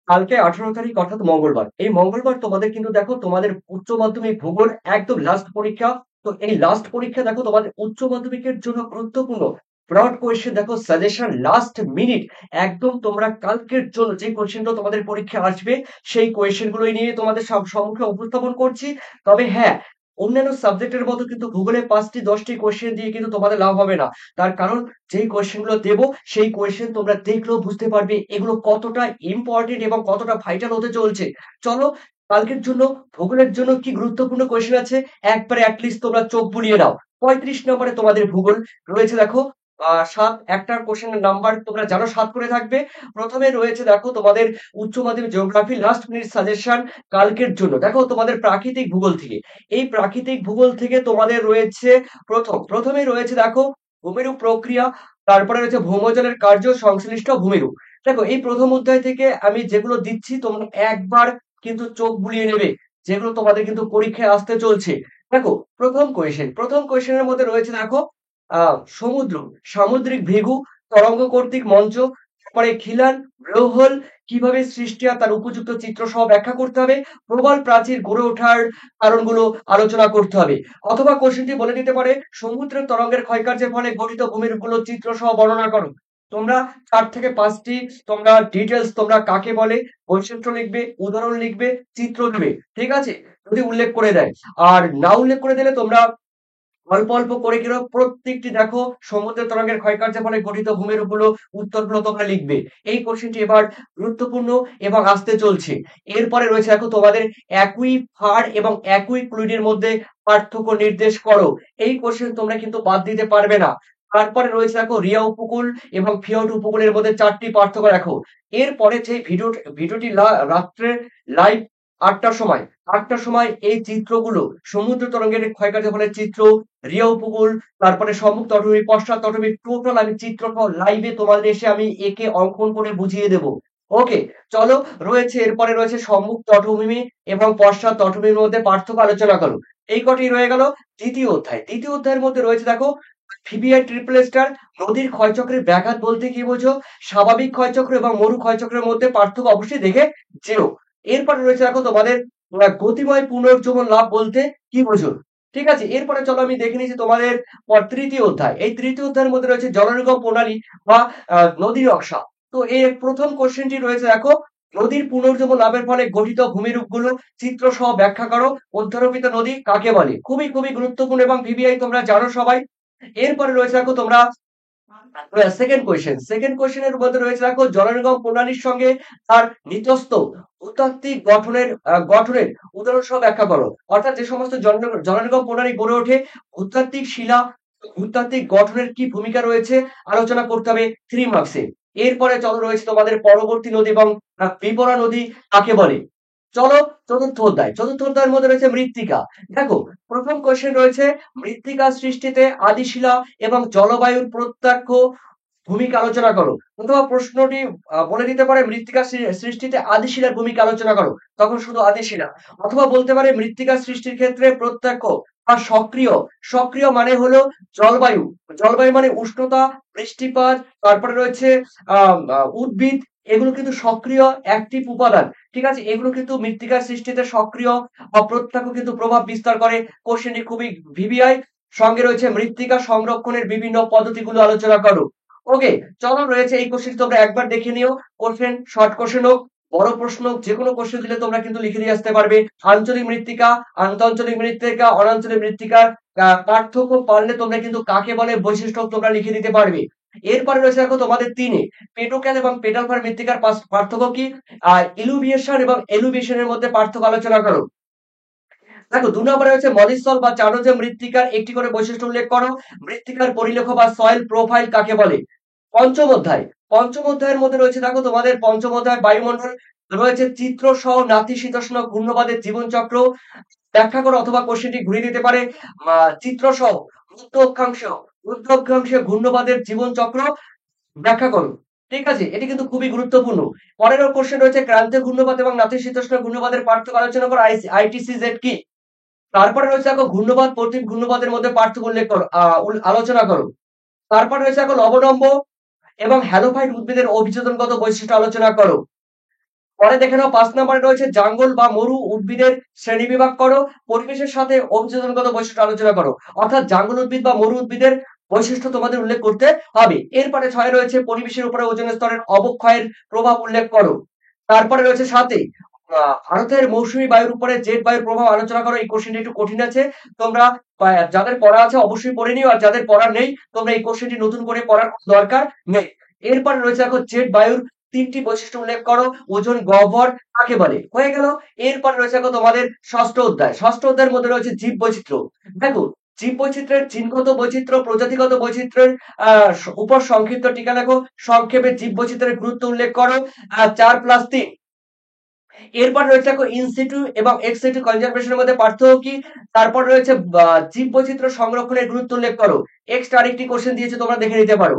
কালকে 18 তারিখ অর্থাৎ মঙ্গলবার। এই মঙ্গলবার তোমাদের কিন্তু দেখো তোমাদের উচ্চ মাধ্যমিক ভূগোল একদম লাস্ট পরীক্ষা। তো এই লাস্ট পরীক্ষা দেখো তোমাদের উচ্চ মাধ্যমিকের জন্য গুরুত্বপূর্ণ ব্রড কোয়েশ্চেন দেখো সাজেশন লাস্ট মিনিট একদম তোমরা কালকের জন্য যে কোয়েশ্চেনগুলো তোমাদের পরীক্ষা আসবে সেই কোয়েশ্চেন গুলোই নিয়ে তোমাদের সম্মুখে উপস্থাপন করছি। তবে হ্যাঁ, অন্যান্য সাবজেক্টের মতো কিন্তু ভূগোলে 5টি 10টি কোয়েশ্চেন দিয়ে কিন্তু তোমাদের লাভ হবে না। তার কারণ যেই কোয়েশ্চেন গুলো দেবো সেই কোয়েশ্চেন তোমরা দেখলেও বুঝতে পারবে এগুলো কতটা ইম্পর্টেন্ট এবং কতটা ভাইটাল হতে চলছে। চলো, কালকের জন্য ভূগোলের জন্য কি গুরুত্বপূর্ণ কোয়েশ্চেন আছে একবারে অ্যাটলিস্ট তোমরা চোখ বুলিয়ে নাও। 35 নম্বরে তোমাদের ভূগোল রয়েছে দেখো। সাত একটা কোশ্চেনের নাম্বার তোমরা জানো 7 করে থাকবে। প্রথমে রয়েছে দেখো তোমাদের উচ্চ মাধ্যমিক জিওগ্রাফি লাস্ট মিনিট সাজেশন কালকের জন্য দেখো তোমাদের প্রাকৃতিক ভূগোল থেকে। এই প্রাকৃতিক ভূগোল থেকে তোমাদের রয়েছে প্রথমে রয়েছে দেখো ভূমিরূপ প্রক্রিয়া, তারপরে রয়েছে ভৌমজলের কার্য সংশ্লিষ্ট ভূমিরূপ। দেখো এই প্রথম অধ্যায় থেকে আমি যেগুলো দিচ্ছি তোমরা একবার কিন্তু চোখ বুলিয়ে নেবে, যেগুলো তোমাদের কিন্তু পরীক্ষায় আসতে চলছে। দেখো প্রথম কোয়েশ্চেনের মধ্যে রয়েছে দেখো সমুদ্র, সামুদ্রিক ভৃগু, তরঙ্গ কর্তৃক মঞ্চ, তারপরে খিলান, ব্লোহল কিভাবে সৃষ্টি হয় তার উপযুক্ত চিত্র সহ ব্যাখ্যা করতে হবে, প্রবাল প্রাচীর গড়ে ওঠার কারণগুলো আলোচনা করতে হবে। অথবা কোশ্চেনটি বলে দিতে পারে সমুদ্রের তরঙ্গের ক্ষয়কার্যের ফলে গঠিত ভূমিরূপগুলো চিত্র সহ বর্ণনা করো। তোমরা 4 থেকে 5টি তোমরা ডিটেলস তোমরা কাকে বলে বৈশিষ্ট্য লিখবে, উদাহরণ লিখবে, চিত্র দেবে। ঠিক আছে, যদি উল্লেখ করে দেয়। আর না উল্লেখ করে দিলে তোমরা অল্প অল্প করে কিরো প্রত্যেকটি দেখো সমুদ্রের তরঙ্গের ক্ষয়কার্যের ফলে গঠিত ভূমিরূপগুলো উত্তরগুলো তোমরা লিখবে। এই কোশ্চেনটি এবার গুরুত্বপূর্ণ এবং আসতে চলছে। এরপরে রয়েছে দেখো তোমাদের একই ফার এবং একই ক্লুইডের মধ্যে পার্থক্য নির্দেশ করো। এই কোশ্চেন তোমরা কিন্তু বাদ দিতে পারবে না। তারপরে রয়েছে দেখো রিয়া উপকূল এবং ফিয়ট উপকূলের মধ্যে 4টি পার্থক্য রাখো। এরপরে যে ভিডিওটি রাত্রে লাইভ 8টার সময় এই চিত্রগুলো সমুদ্র তরঙ্গের ক্ষয়কার্যের ফলে চিত্র, রিয়া উপকূল, তারপরে সম্মুখ তটভূমি, পশ্চাৎ তটভূমি টোটাল আমি চিত্রসহ লাইভে তোমাদের এসে আমি এঁকে অঙ্কন করে বুঝিয়ে দেব। ওকে, চলো। এরপরে রয়েছে সম্মুখ তটভূমি এবং পশ্চাৎ তটভূমির মধ্যে পার্থক্য আলোচনা করো। এই কটি রয়ে গেল দ্বিতীয় অধ্যায়ের মধ্যে রয়েছে দেখো ভিভিআই ট্রিপল স্টার নদীর ক্ষয়চক্রের ব্যাঘাত বলতে কি বোঝো, স্বাভাবিক ক্ষয়চক্র এবং মরু ক্ষয়চক্রের মধ্যে পার্থক্য অবশ্যই দেখে যেও। এরপরে রয়েছে দেখো তোমাদের গতিময় পুনর্জীবন লাভ বলতে কি বোঝো। ঠিক আছে, এরপরে চলো আমি দেখে নিচ্ছি তোমাদের তৃতীয় অধ্যায়। এই তৃতীয় অধ্যায়ের মধ্যে রয়েছে জলনির্গম প্রণালী বা নদী নকশা। তো এর প্রথম কোশ্চেনটি রয়েছে দেখো নদীর পুনর্জীবন লাভের ফলে গঠিত ভূমিরূপগুলো চিত্র সহ ব্যাখ্যা করো। অধ্যারোপিত নদী কাকে বলে, খুবই খুবই গুরুত্বপূর্ণ এবং ভিভিআই তোমরা জানো সবাই। এরপরে রয়েছে দেখো তোমরা সেকেন্ড কোশ্চেনের মধ্যে রয়েছে দেখো জলনির্গম প্রণালীর সঙ্গে তার নিতস্ত ভূতাত্ত্বিক গঠনের উদাহরণ সহ ব্যাখ্যা করো। অর্থাৎ যে সমস্ত জলনির্গম প্রণালী গড়ে ওঠে ভূতাত্ত্বিক শিলা ভূতাত্ত্বিক গঠনের কি ভূমিকা রয়েছে আলোচনা করতে হবে 3 মার্কসে। এরপরে চলো রয়েছে তোমাদের পরবর্তী নদী এবং বিবরা নদী কাকে বলে। চলো, চতুর্থ অধ্যায়ের মধ্যে রয়েছে মৃত্তিকা। দেখো প্রথম কোশ্চেন রয়েছে মৃত্তিকা সৃষ্টিতে আদিশিলা এবং জলবায়ুর প্রত্যক্ষ ভূমিকা আলোচনা করো। অথবা প্রশ্নটি বলে দিতে পারে মৃত্তিকা সৃষ্টিতে আদিশিলার ভূমিকা আলোচনা করো, তখন শুধু আদিশিলা। অথবা বলতে পারে মৃত্তিকা সৃষ্টির ক্ষেত্রে প্রত্যক্ষ বা সক্রিয় মানে হলো জলবায়ু। জলবায়ু মানে উষ্ণতা, বৃষ্টিপাত, তারপরে রয়েছে উদ্ভিদ, এগুলো কিন্তু সক্রিয় অ্যাক্টিভ উপাদান। ঠিক আছে, এগুলো কিন্তু মৃত্তিকার সৃষ্টিতে সক্রিয় বা প্রত্যক্ষ কিন্তু প্রভাব বিস্তার করে। কোশ্চেনটি খুবই ভিভিআই। সঙ্গে রয়েছে মৃত্তিকা সংরক্ষণের বিভিন্ন পদ্ধতিগুলো আলোচনা করো। ওকে, চলো রয়েছে এই কোশ্চেন তোমরা একবার দেখে নিও। কোশ্চেন শর্ট কোশ্চেন হোক, বড় প্রশ্ন হোক, যে কোনো কোশ্চেন দিলে তোমরা কিন্তু লিখে দিয়ে আসতে পারবে। আঞ্চলিক মৃত্তিকা, আন্তঃআঞ্চলিক মৃত্তিকা, অনাঞ্চলিক মৃত্তিকার পার্থক্য পারলে তোমরা কিন্তু কাকে বলে বৈশিষ্ট্য তোমরা লিখে দিতে পারবে। এরপরে রয়েছে দেখো তোমাদের 3-এ পেটোক্যাল এবং পেটালফার মৃত্তিকার পার্থক্য কি, ইলুভিয়েশন এবং এলুভিয়েশনের মধ্যে পার্থক্য আলোচনা করো। দেখো 2 নম্বরে হচ্ছে মলিস্থল বা চারজ মৃত্তিকার একটি করে বৈশিষ্ট্য উল্লেখ করো। মৃত্তিকার পরিলেখ বা সয়েল প্রোফাইল কাকে বলে। পঞ্চম অধ্যায়ের মধ্যে রয়েছে দেখো তোমাদের পঞ্চম অধ্যায় বায়ুমণ্ডল রয়েছে চিত্র সহ নাতিশীতোষ্ণ ঘূর্ণবাদের জীবনচক্র ব্যাখ্যা করো। অথবা কোশ্চেনটি ঘুরিয়ে দিতে পারে চিত্র সহ মধ্য অক্ষাংশে ঘূর্ণবাদের জীবনচক্র ব্যাখ্যা করো। ঠিক আছে, এটি কিন্তু খুবই গুরুত্বপূর্ণ। পরের কোশ্চেন রয়েছে ক্রান্তীয় ঘূর্ণবাদ এবং নাতিশীতোষ্ণ ঘূর্ণবাদের পার্থক্য আলোচনা করো। আইটিসিজেড কি। তারপরে রয়েছে দেখো ঘূর্ণবাদ প্রতীক ঘূর্ণবাদের মধ্যে পার্থক্য উল্লেখ করো, আলোচনা করো। তারপর রয়েছে দেখো লবণম্ব এবং হ্যালোফাইট উদ্ভিদের অভিযোজনগত বৈশিষ্ট্য আলোচনা করো। পরে দেখে নাও 5 নম্বরে রয়েছে জঙ্গল বা মরু উদ্ভিদের শ্রেণীবিভাগ করো, পরিবেশের সাথে অভিযোজনগত বৈশিষ্ট্য আলোচনা করো। অর্থাৎ জঙ্গল উদ্ভিদ বা মরু উদ্ভিদের বৈশিষ্ট্য তোমাদের উল্লেখ করতে হবে। এরপরে 6 রয়েছে পরিবেশের উপরে ওজোন স্তরের অবক্ষয়ের প্রভাব উল্লেখ করো। তারপরে রয়েছে 7 ভারতের মৌসুমী বায়ুর উপরে জেট বায়ুর প্রভাব আলোচনা করো। এই কোশ্চেনটি একটু কঠিন আছে, তোমরা যাদের পড়া আছে অবশ্যই পড়ে নিও, আর যাদের পড়া নেই তোমরা এই কোশ্চেনটি নতুন করে পড়ার দরকার নেই। এরপরে রয়েছে দেখো জেট বায়ুর 3টি বৈশিষ্ট্য উল্লেখ করো, ওজোন গহ্বর কাকে বলে, হয়ে গেল। এরপরে রয়েছে দেখো তোমাদের ষষ্ঠ অধ্যায়। ষষ্ঠ অধ্যায়ের মধ্যে রয়েছে জীব বৈচিত্র্য। দেখো জীব বৈচিত্র্যের জিনগত বৈচিত্র্য, প্রজাতিগত বৈচিত্র্যের উপর সংক্ষিপ্ত টিকা লেখো, সংক্ষেপে জীব বৈচিত্র্যের গুরুত্ব উল্লেখ করো। 4+3। এরপর রয়েছে দেখো ইনসিটু এবং এক্স সিটু কনজারভেশনের মধ্যে পার্থক্য কি। তারপর রয়েছে জীব বৈচিত্র্য সংরক্ষণের গুরুত্ব উল্লেখ করো। এক্সট্রা আরেকটি কোশ্চেন দিয়েছে, তোমরা দেখে নিতে পারো।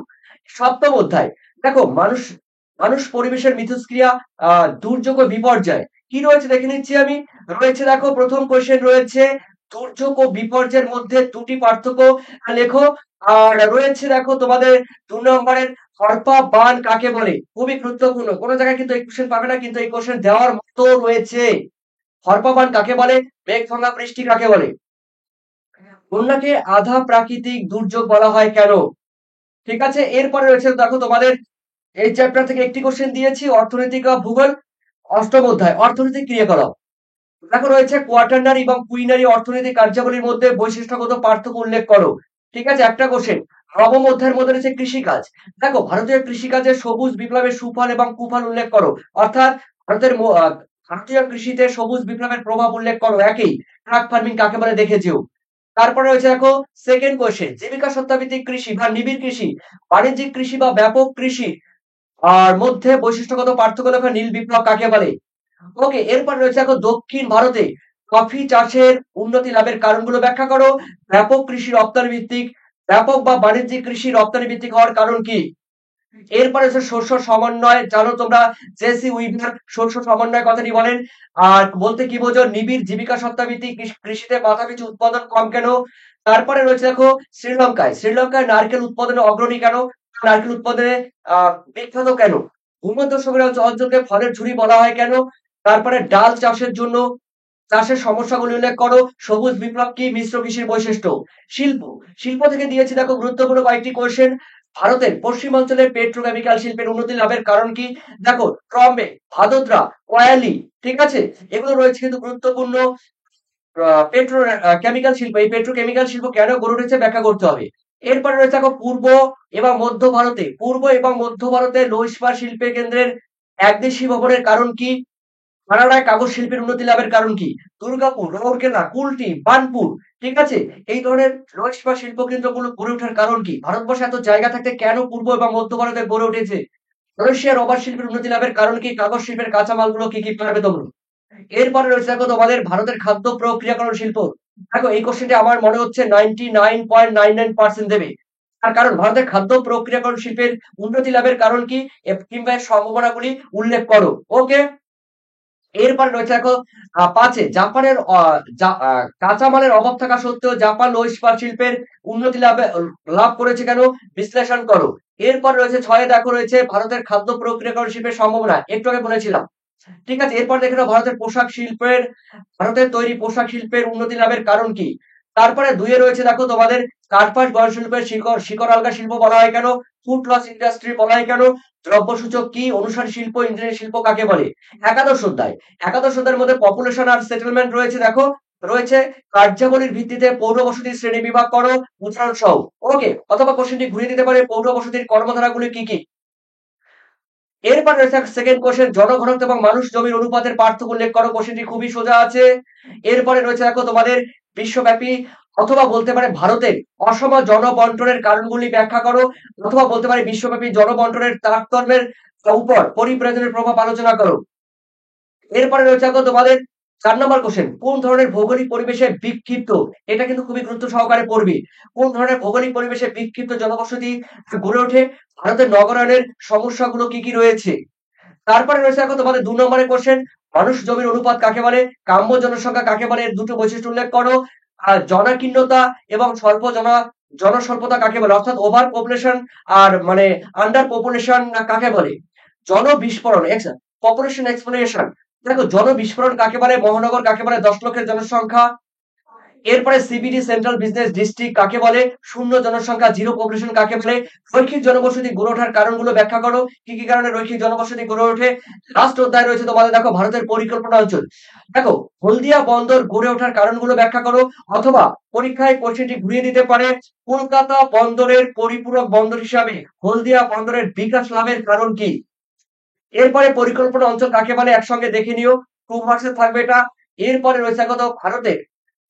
সপ্তম অধ্যায় দেখো মানুষ মানুষ পরিবেশের মিথস্ক্রিয়া, দুর্যোগ ও বিপর্যয় কি রয়েছে দেখে নিচ্ছি আমি। রয়েছে দেখো প্রথম কোশ্চেন রয়েছে দুর্যোগ ও বিপর্যয়ের মধ্যে দুটি পার্থক্য লেখো। আর রয়েছে দেখো তোমাদের 2 নম্বরের হরপা বান কাকে বলে, খুবই গুরুত্বপূর্ণ। কোন জায়গায় কিন্তু এই কোশ্চেন পাবে না, কিন্তু এই কোশ্চেন দেওয়ার মতো রয়েছে। হরপা বান কাকে বলে, মেঘ ভাঙা বৃষ্টি কাকে বলে, বন্যাকে আধা প্রাকৃতিক দুর্যোগ বলা হয় কেন। ঠিক আছে, এরপরে রয়েছে দেখো তোমাদের এই চ্যাপ্টার থেকে একটি কোশ্চেন দিয়েছি, অর্থনৈতিক ও ভূগোল। অষ্টম অধ্যায় অর্থনৈতিক ক্রিয়াকলাপ। দেখো রয়েছে কোয়াটারনারি এবং কুইনারি অর্থনৈতিক কার্যাবলীর মধ্যে বৈশিষ্ট্যগত পার্থক্য উল্লেখ করো। ঠিক আছে, একটা কোশ্চেন। নবম অধ্যায়ের মধ্যে রয়েছে কৃষিকাজ। দেখো ভারতীয় কৃষিকাজের সবুজ বিপ্লবের সুফল এবং কুফল উল্লেখ করো। অর্থাৎ ভারতীয় কৃষিতে সবুজ বিপ্লবের প্রভাব উল্লেখ করো। একই ট্রাক ফার্মিং কাকে বলে দেখেছিও। তারপরে রয়েছে দেখো সেকেন্ড কোশ্চেন, জীবিকা সত্তাভিত্তিক কৃষি বা নিবিড় কৃষি, বাণিজ্যিক কৃষি বা ব্যাপক কৃষি আর মধ্যে বৈশিষ্ট্যগত পার্থক্য লেখা, নীল বিপ্লব কাকে বলে। ওকে, এরপর রয়েছে দেখো দক্ষিণ ভারতে কফি চাষের উন্নতি লাভের কারণগুলো ব্যাখ্যা করো। ব্যাপক কৃষি রপ্তানি ভিত্তিক, ব্যাপক বা বাণিজ্যিক কৃষি রপ্তানি ভিত্তিক হওয়ার কারণ কি। এরপরে হচ্ছে শস্য সমন্বয়, জানো তোমরা জেসি উইভার শস্য সমন্বয় কথাটি বলেন। আর বলতে কি বোঝো, নিবিড় জীবিকা সত্তা ভিত্তিক কৃষিতে মাথাপিছু উৎপাদন কম কেন। তারপরে রয়েছে দেখো শ্রীলঙ্কায় নারকেল উৎপাদনে অগ্রণী কেন, নারকেল উৎপাদনে বিখ্যাত কেন, ভূমধ্যসাগরীয় অঞ্চলকে ফলের ঝুড়ি বলা হয় কেন। তারপরে ডাল চাষের জন্য চাষের সমস্যাগুলি উল্লেখ করো। সবুজ বিপ্লব কি, মিশ্র কৃষির বৈশিষ্ট্য। শিল্প শিল্প থেকে দিয়েছি দেখো গুরুত্বপূর্ণ কয়েকটি কোশ্চেন। ভারতের পশ্চিমাঞ্চলে পেট্রোকেমিক্যাল শিল্পের উন্নতি লাভের কারণ কি। দেখো ট্রম্বে, ভাদোদরা, কয়ালি, ঠিক আছে, এগুলো রয়েছে কিন্তু গুরুত্বপূর্ণ। পেট্রো কেমিক্যাল শিল্প, এই পেট্রোকেমিক্যাল শিল্প কেন গড়ে উঠেছে ব্যাখ্যা করতে হবে। এরপরে রয়েছে দেখো পূর্ব এবং মধ্য ভারতে লৌহ ইস্পাত শিল্পের কেন্দ্রের একদেশী ভবনের কারণ কি। কানাডায় কাগজ শিল্পের উন্নতি লাভের কারণ কি। দুর্গাপুর, রাউরকেলা, কুলটি, বার্নপুর, ঠিক আছে, এই ধরনের লৌহ ইস্পাত শিল্প কেন্দ্রগুলো গড়ে ওঠার কারণ কি। ভারতবর্ষে এত জায়গা থাকতে কেন পূর্ব এবং মধ্য ভারতে গড়ে উঠেছে। রাশিয়ার রবার শিল্পের উন্নতি লাভের কারণ কি। কাগজ শিল্পের কাঁচামালগুলো কি কি পারবে তোমরা। এরপরে রয়েছে দেখো তোমাদের ভারতের খাদ্য প্রক্রিয়াকরণ শিল্প। দেখো এই কোশ্চেনটি আমার মনে হচ্ছে 99.99% দেবে। তার কারণ ভারতের খাদ্য প্রক্রিয়াকরণ শিল্পের উন্নতি লাভের কারণ কি, কিংবা এর সম্ভাবনাগুলি উল্লেখ করো। ওকে, এরপরে রয়েছে দেখো 5 জাপানের কাঁচামালের অভাব থাকা সত্ত্বেও জাপান লৌহ ইস্পাত শিল্পের উন্নতি লাভ করেছে কেন, বিশ্লেষণ করো। এরপর রয়েছে 6 দেখো রয়েছে ভারতের খাদ্য প্রক্রিয়াকরণ শিল্পের সম্ভাবনা, একটু আগে বলেছিলাম। ঠিক আছে, এরপর দেখে নাও ভারতের তৈরি পোশাক শিল্পের উন্নতি লাভের কারণ কি। তারপরে 2 রয়েছে দেখো তোমাদের কার্পাস বয়ন শিল্পের শিকড় আলগা শিল্প বলা হয় কেন, ফুড লস ইন্ডাস্ট্রি বলা হয় কেন, দ্রব্য সূচক কি, অনুসারী শিল্প, ইঞ্জিনিয়ারিং শিল্প কাকে বলে। একাদশ অধ্যায়ের মধ্যে পপুলেশন আর সেটেলমেন্ট রয়েছে। দেখো রয়েছে কার্যাবলীর ভিত্তিতে পৌর বসতির শ্রেণী বিভাগ করো, উদাহরণ সহ। ওকে, অথবা কোশ্চেনটি ঘুরিয়ে দিতে পারে, পৌর বসতির কর্মধারাগুলি কি কি। এরপর রয়েছে সেকেন্ড কোশ্চেন, জনঘনত্ব এবং মানুষ জমির অনুপাতের পার্থক্য উল্লেখ করো। কোশ্চেনটি খুবই সোজা আছে। এরপরে রয়েছে দেখো তোমাদের বিশ্বব্যাপী অথবা বলতে পারে ভারতের অসম জনবন্টনের কারণগুলি ব্যাখ্যা করো, অথবা বলতে পারে বিশ্বব্যাপী জনবন্টনের তারতম্যের উপর পরিব্রাজনের প্রভাব আলোচনা করো। এরপরে রয়েছে দেখো তোমাদের 4 নম্বর কোশ্চেন, কোন ধরনের ভৌগোলিক পরিবেশে বিক্ষিপ্ত, এটা কিন্তু খুবই গুরুত্ব সহকারে পড়বি। কোন ধরনের ভৌগোলিক পরিবেশে বিক্ষিপ্ত জনবসতি গড়ে ওঠে, ভারতের নগরায়নের সমস্যাগুলো কি কি রয়েছে। তারপরে রয়েছে দেখো তোমাদের 2 নম্বরের কোশ্চেন, মানুষ জমির অনুপাত কাকে বলে, কাম্য জনসংখ্যা কাকে বলে, এর দুটো বৈশিষ্ট্য উল্লেখ করো। আর জনাকীর্ণতা এবং জনস্বল্পতা কাকে বলে, অর্থাৎ ওভার পপুলেশন আর মানে আন্ডার পপুলেশন কাকে বলে। জনবিস্ফোরণ পপুলেশন এক্সপ্লোরেশন, দেখো জনবিস্ফোরণ কাকে বলে, মহানগর কাকে বলে, 10 লক্ষের জনসংখ্যা। এরপরে সিবিডি সেন্ট্রাল বিজনেস ডিস্ট্রিক্ট কাকে বলে, শূন্য জনসংখ্যা জিরো পপুলেশন কাকে বলে, রৈখিক জনবসতি গড়ে ওঠার কারণগুলো ব্যাখ্যা করো, কি কি কারণে রৈখিক জনবসতি গড়ে ওঠে। লাস্ট অধ্যায় রয়েছে তোমাদের দেখো ভারতের পরিকল্পনা অঞ্চল, দেখো হলদিয়া বন্দর গড়ে ওঠার কারণগুলো ব্যাখ্যা করো, অথবা পরীক্ষায় কোশ্চেনটি ঘুরিয়ে দিতে পারে, কলকাতা বন্দরের পরিপূরক বন্দর হিসাবে হলদিয়া বন্দরের বিকাশ লাভের কারণ কি। এরপরে পরিকল্পনা অঞ্চল কাকে বলে একসঙ্গে দেখে নিও, 2 মার্কসে থাকবে এটা। এরপরে রয়েছে কত,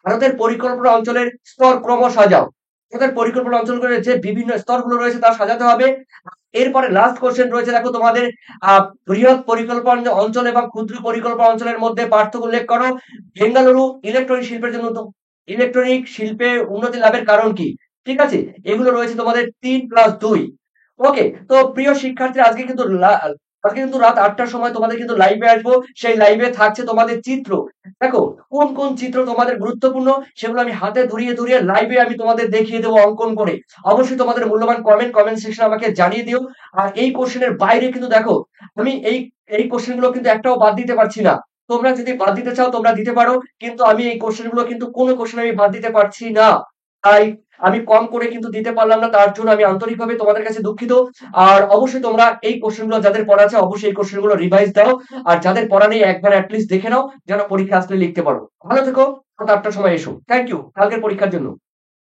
ভারতের পরিকল্পনা অঞ্চলের স্তর ক্রম সাজাও, ভারতের পরিকল্পনা অঞ্চলগুলোর যে বিভিন্ন স্তরগুলো রয়েছে তা সাজাতে হবে। এরপরে লাস্ট কোশ্চেন রয়েছে দেখো তোমাদের, বৃহৎ পরিকল্পনা অঞ্চল এবং ক্ষুদ্র পরিকল্পনা অঞ্চলের মধ্যে পার্থক্য উল্লেখ করো। বেঙ্গালুরু ইলেকট্রনিক শিল্পে উন্নতি লাভের কারণ কি। ঠিক আছে, এগুলো রয়েছে তোমাদের 3+2। ওকে, তো প্রিয় শিক্ষার্থী, আজকে কিন্তু রাত 8টার সময় তোমাদের কিন্তু লাইভে আসবো। সেই লাইভে থাকছে তোমাদের চিত্র, দেখো কোন কোন চিত্র তোমাদের গুরুত্বপূর্ণ সেগুলো আমি হাতে ধরিয়ে ধরিয়ে লাইভে আমি তোমাদের দেখিয়ে দেবো অঙ্কন করে। অবশ্যই তোমাদের মূল্যবান কমেন্ট সেকশনে আমাকে জানিয়ে দিও। আর এই কোশ্চেনের বাইরে কিন্তু দেখো, আমি এই কোশ্চেন গুলো কিন্তু একটাও বাদ দিতে পারছি না। তোমরা যদি বাদ দিতে চাও তোমরা দিতে পারো, কিন্তু আমি এই কোশ্চেন গুলো কিন্তু কোনো কোশ্চেন আমি বাদ দিতে পারছি না। তাই আমি কম করে কিন্তু দিতে পারলাম না, তার জন্য আমি আন্তরিকভাবে তোমাদের কাছে দুঃখিত। আর অবশ্যই তোমরা এই কোশ্চেন গুলো যাদের পড়া আছে অবশ্যই এই কোশ্চেন গুলো রিভাইজ দাও। আর যাদের পড়া নেই একবার অ্যাটলিস্ট দেখে নাও, যেন পরীক্ষা আসলে লিখতে পারো। ভালো থেকো, রাত 8টার সময় এসো। থ্যাংক ইউ কালকের পরীক্ষার জন্য।